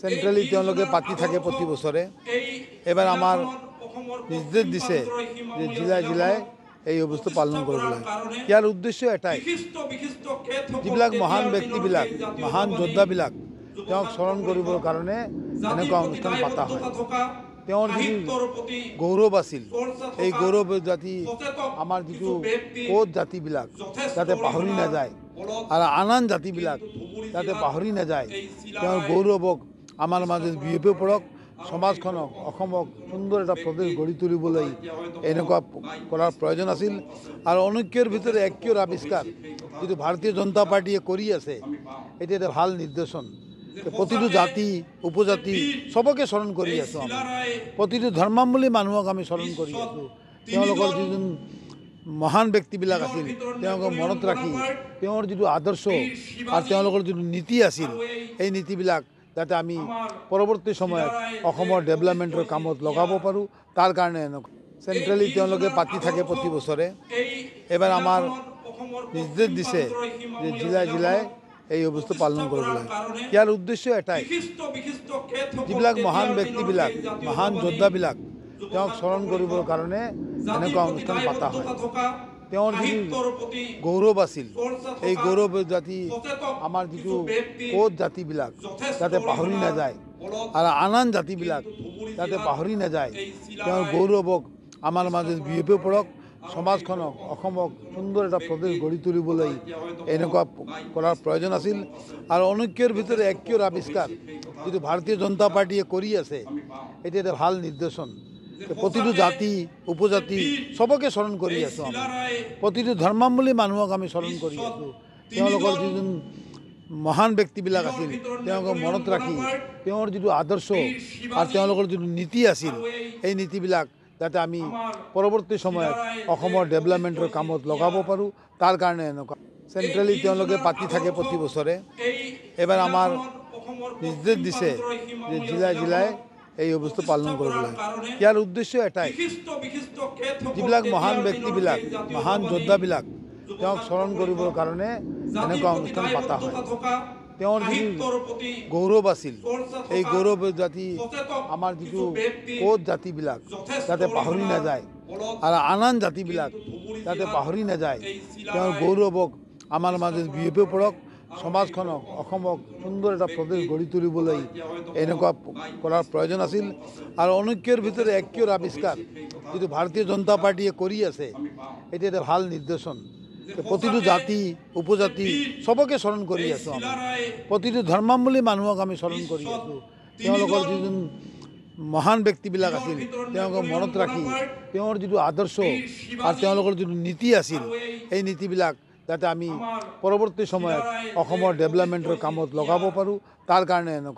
সেন্ট্ৰালি পাতি থাকে প্ৰতি বছৰে। এবাৰ আমাৰ নিৰ্দেশ দিছে যে জিলায় জিলায় এই অবস্থা পালন কৰিবলৈ। ইয়াৰ উদ্দেশ্য এটাই, যিবিলাক মহান ব্যক্তিবিলাক, মহান যোদ্ধাবিলাক তেওঁক স্মৰণ কৰিবৰ কাৰণে এনেকুৱা অনুষ্ঠান পতা হয়। তেওঁৰ যিটো গৌৰৱ আছিল, এই গৌৰৱ জাতি আমাৰ যিটো কোচ জাতিবিলাক যাতে পাহৰি নাযায় আৰু আন আন জাতিবিলাক যাতে পাহৰি নাযায়, তেওঁৰ গৌৰৱক আমাৰ মাজত বিয়পি পৰক, সমাজখনক, অসমক সুন্দৰ এটা প্ৰদেশ গঢ়ি তুলিবলৈ এনেকুৱা কৰাৰ প্ৰয়োজন আছিল। আৰু অনৈক্যৰ ভিতৰত ঐক্যৰ আৱিষ্কাৰ যিটো ভাৰতীয় জনতা পাৰ্টীয়ে কৰি আছে, এটি এটা ভাল নিৰ্দেশন। প্ৰতিটো জাতি উপজাতি সবকে স্মৰণ কৰি আছোঁ আমি, প্ৰতিটো ধৰ্মাৱলম্বী মানুহক আমি স্মৰণ কৰি আছোঁ। তেওঁলোকৰ যিজন মহান ব্যক্তিবিলাক আছিল তেওঁলোকক মনত ৰাখি তেওঁৰ যিটো আদৰ্শ আৰু তেওঁলোকৰ যিটো নীতি আছিল, এই নীতিবিলাক যাতে আমি পৰৱৰ্তী সময়ত অসমৰ ডেভেলপমেণ্টৰ কামত লগাব পাৰোঁ, তাৰ কাৰণে এনেকুৱা চেণ্ট্ৰেলি পাতি থাকে প্ৰতি বছৰে। এবাৰ আমাৰ নিৰ্দেশ দিছে যে জিলায় জিলায় এই অৱস্থা পালন কৰিবলৈ। ইয়াৰ উদ্দেশ্য এটাই, যিবিলাক মহান ব্যক্তিবিলাক, মহান যোদ্ধাবিলাক তেওঁক স্মৰণ কৰিবৰ কাৰণে এনেকুৱা অনুষ্ঠান পতা হয়। তেওঁৰ যিটো গৌৰৱ আছিল, এই গৌৰৱ জাতি আমাৰ যিটো কোচ জাতিবিলাক যাতে পাহৰি নাযায় আৰু আন আন জাতিবিলাক যাতে পাহৰি নাযায়, তেওঁৰ গৌৰৱক আমাৰ মাজত বিয়পি পৰক, সমাজখনক, অসমক সুন্দৰ এটা প্ৰদেশ গঢ়ি তুলিবলৈ এনেকুৱা কৰাৰ প্ৰয়োজন আছিল। আৰু অনৈক্যৰ ভিতৰত ঐক্যৰ আৱিষ্কাৰ যিটো ভাৰতীয় জনতা পাৰ্টীয়ে কৰি আছে, এটি এটা ভাল নিৰ্দেশন। প্ৰতিটো জাতি উপজাতি সবকে স্মৰণ কৰি আছোঁ আমি, প্ৰতিটো ধৰ্মাৱলম্বী মানুহক আমি স্মৰণ কৰি আছোঁ। তেওঁলোকৰ যিজন মহান ব্যক্তিবিলাক আছিল তেওঁলোকক মনত ৰাখি তেওঁৰ যিটো আদৰ্শ আৰু তেওঁলোকৰ যিটো নীতি আছিল, এই নীতিবিলাক যাতে আমি পৰৱৰ্তী সময়ত অসমৰ ডেভেলপমেণ্টৰ কামত লগাব পাৰোঁ, তাৰ কাৰণে এনেকুৱা চেণ্ট্ৰেলি পাতি থাকে প্ৰতি বছৰে। এবাৰ আমাৰ নিৰ্দেশ দিছে যে জিলায় জিলায় এই অৱস্থা পালন কৰিবলৈ। ইয়াৰ উদ্দেশ্য এটাই, যিবিলাক মহান ব্যক্তিবিলাক, মহান যোদ্ধাবিলাক তেওঁক স্মৰণ কৰিবৰ কাৰণে এনেকুৱা অনুষ্ঠান পতা হয়। তেওঁৰ যিটো গৌৰৱ আছিল, এই গৌৰৱ জাতি আমাৰ যিটো কোচ জাতিবিলাক যাতে পাহৰি নাযায় আৰু আন আন জাতিবিলাক যাতে পাহৰি নাযায়, তেওঁৰ গৌৰৱক আমাৰ মাজত বিয়পি পৰক, সমাজখনক, অসমক সুন্দৰ এটা প্ৰদেশ গঢ়ি তুলিবলৈ এনেকুৱা কৰাৰ প্ৰয়োজন আছিল। আৰু অনৈক্যৰ ভিতৰত ঐক্যৰ আৱিষ্কাৰ যিটো ভাৰতীয় জনতা পাৰ্টীয়ে কৰি আছে, এটি এটা ভাল নিৰ্দেশন। প্ৰতিটো জাতি উপজাতি সবকে স্মৰণ কৰি আছোঁ আমি, প্ৰতিটো ধৰ্মাৱলম্বী মানুহক আমি স্মৰণ কৰি আছোঁ। তেওঁলোকৰ যিজন মহান ব্যক্তিবিলাক আছিল তেওঁলোকক মনত ৰাখি তেওঁৰ যিটো আদৰ্শ আৰু তেওঁলোকৰ যিটো নীতি আছিল, এই নীতিবিলাক যাতে আমি পৰৱৰ্তী সময়ত অসমৰ ডেভেলপমেণ্টৰ কামত লগাব পাৰোঁ, তাৰ কাৰণে এনেকুৱা।